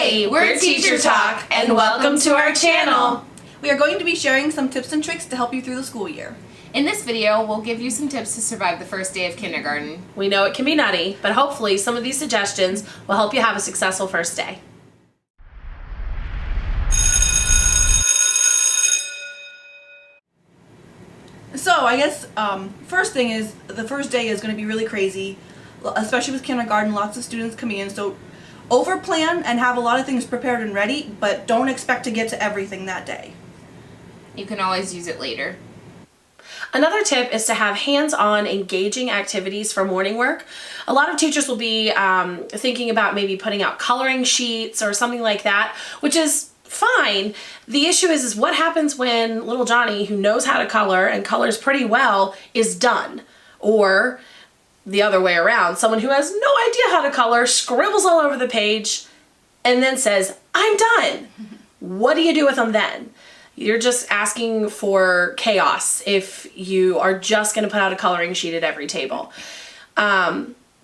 Hey, we're Teacher Talk, and welcome to our channel. We are going to be sharing some tips and tricks to help you through the school year. In this video, we'll give you some tips to survive the first day of kindergarten. We know it can be nutty, but hopefully some of these suggestions will help you have a successful first day. So I guess first thing is the first day is going to be really crazy, especially with kindergarten, lots of students coming in. So overplan and have a lot of things prepared and ready, but don't expect to get to everything that day. You can always use it later. Another tip is to have hands-on engaging activities for morning work. A lot of teachers will be thinking about maybe putting out coloring sheets or something like that, which is fine. The issue is what happens when little Johnny, who knows how to color and colors pretty well, is done? Or the other way around, someone who has no idea how to color, scribbles all over the page, and then says, "I'm done." What do you do with them then? You're just asking for chaos if you are just going to put out a coloring sheet at every table.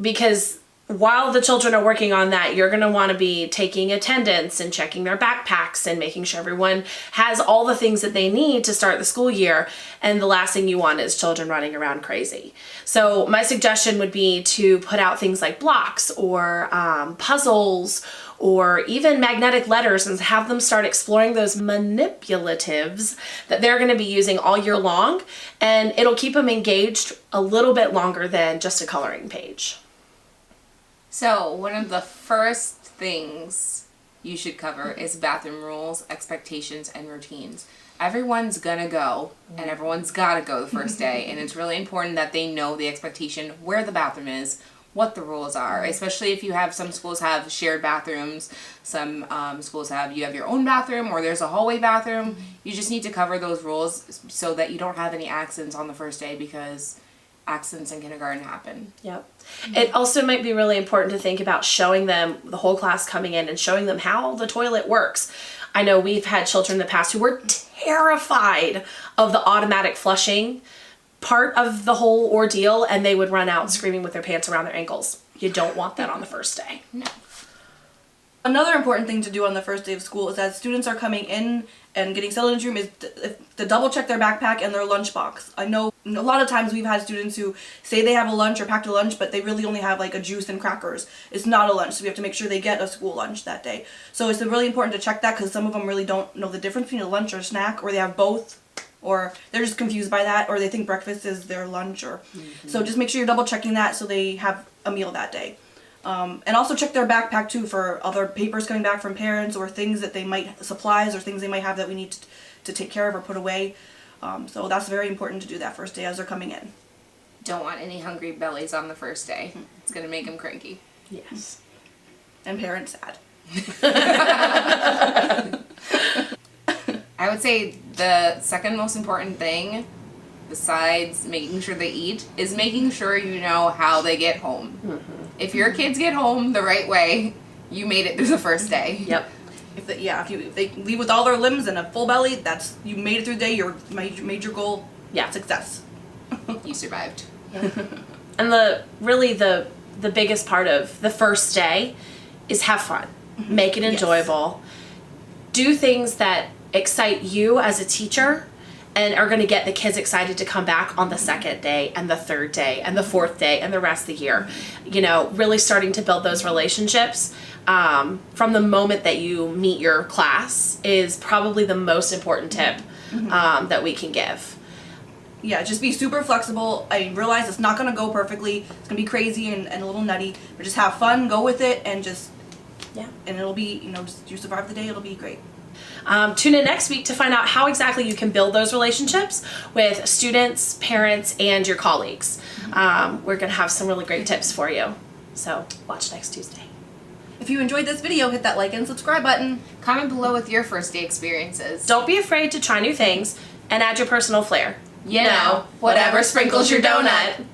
Because while the children are working on that, you're going to want to be taking attendance and checking their backpacks and making sure everyone has all the things that they need to start the school year. And the last thing you want is children running around crazy. So my suggestion would be to put out things like blocks or puzzles or even magnetic letters and have them start exploring those manipulatives that they're going to be using all year long. And it'll keep them engaged a little bit longer than just a coloring page. So one of the first things you should cover is bathroom rules, expectations, and routines. Everyone's gonna go, and everyone's gotta go the first day, and it's really important that they know the expectation, where the bathroom is, what the rules are, especially if you have, some schools have shared bathrooms, some schools have, you have your own bathroom, or there's a hallway bathroom. You just need to cover those rules so that you don't have any accidents on the first day, because accidents in kindergarten happen. Yep. It also might be really important to think about showing them, the whole class coming in, and showing them how the toilet works. I know we've had children in the past who were terrified of the automatic flushing part of the whole ordeal, and they would run out screaming with their pants around their ankles. You don't want that on the first day. No. Another important thing to do on the first day of school is that students are coming in and getting settled into room is to double check their backpack and their lunchbox. I know a lot of times we've had students who say they have a lunch or packed a lunch, but they really only have like a juice and crackers. It's not a lunch, so we have to make sure they get a school lunch that day. So it's really important to check that, because some of them really don't know the difference between a lunch or a snack, or they have both, or they're just confused by that, or they think breakfast is their lunch. Or So just make sure you're double checking that so they have a meal that day. And also check their backpack too for other papers coming back from parents, or things that they might, supplies or things they might have that we need to take care of or put away. So that's very important to do that first day as they're coming in. Don't want any hungry bellies on the first day. It's gonna make them cranky. Yes. And parents sad. I would say the second most important thing, besides making sure they eat, is making sure you know how they get home. If your kids get home the right way, you made it through the first day. Yep. If they leave with all their limbs and a full belly, that's, you made it through the day. You made your goal. Yeah. Success. You survived. And the biggest part of the first day is have fun. Make it enjoyable. Do things that excite you as a teacher and are going to get the kids excited to come back on the second day and the third day and the fourth day and the rest of the year. You know, really starting to build those relationships from the moment that you meet your class is probably the most important tip that we can give. Yeah, just be super flexible. I realize it's not going to go perfectly. It's going to be crazy and a little nutty, but just have fun, go with it, and just, and it'll be, just, you survive the day, it'll be great. Tune in next week to find out how exactly you can build those relationships with students, parents, and your colleagues. We're going to have some really great tips for you. So watch next Tuesday. If you enjoyed this video, hit that like and subscribe button. Comment below with your first day experiences. Don't be afraid to try new things and add your personal flair. You know, whatever sprinkles your donut.